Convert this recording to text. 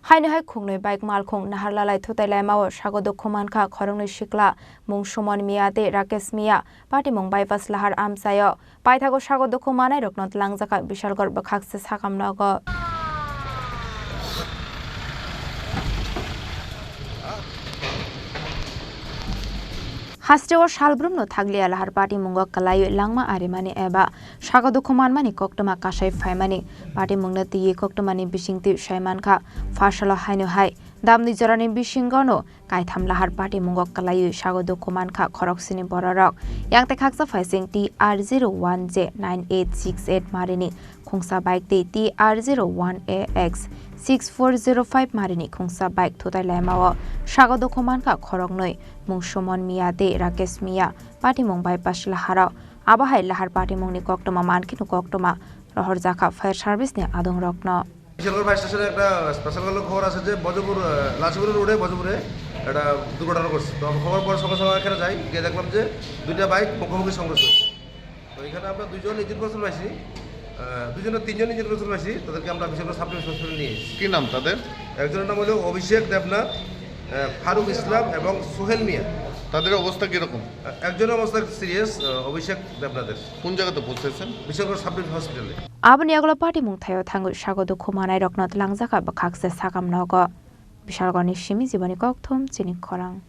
Haino Khungnwi bike Malkhung Naharlalai Thuthailaimano Sago Dukhumankha Khoroknwi Sikla Khungnwi de Rakesmiya Party Mumbai Vas Lahar Amsayo Paithago Sago Dukhumanai Roknot Langjaka Bishalgor Bakhakse Sakamnogo Hasteo Shalbrumno Taglia Lahar Party Mungo Kalayu Langma Arimani Eba Sago Dukhumanmani Koktoma Kashai Faimani Party Mungnati Koktomani Bishingti Shaimanka Fashalo Haino Hai Damni Jorani Bishingono Kaitam Lahar Party Mungo Kalayu Sago Dukhumankha Khoroksini Bororok Yang Tekaksa Faising TR01J9868 Marini Khungsa Bike TR01AX 6405 Marini Khungsa Bike Thuthailaimano Sago Dukhumankha Khoroknwi Mungshomon Miyade Rakesmiya Party Mumbai Pas Lahara Abahai Lahar Party Mungni Koktoma Mankinu Koktoma Rohor Jaka Fire Service ne Adong Rokno Sikla Fire Station একটা special খবর আছে যে বজপুর লাচিপুর রোডে বজপুরে একটা দুর্ঘটনা ঘটছে তো খবর পর সকাল সকাল এখানে যাই গিয়ে দেখলাম যে দুইটা বাইক মুখোমুখি সংঘর্ষ হচ্ছে তো এখানে আমরা দুইজন ইঞ্জিন কনসাল পাইছি তিনজন ইঞ্জিন কনসাল পাইছি তাদেরকে আমরা বিশেষ করে সাব হসপিটালে নিয়ে এসেছি কি নাম তাদের একজনের নাম হলো অভিষেক দেবনাথ ফারুক ইসলাম এবং সোহেল মিয়া তাদের অবস্থা কিরকম একজনের অবস্থা সিরিয়াস অভিষেক দেবনাথের কোন জায়গাতে পৌঁছেছেন বিশেষ করে সাব হসপিটালে Abani Aglo Party Mungthayo Thangu Sago Dukhumanai Roknot Langjaka Bakhakse Sakamnogo Bishalgoni Shimi Zibani Kokthum Chini Khorang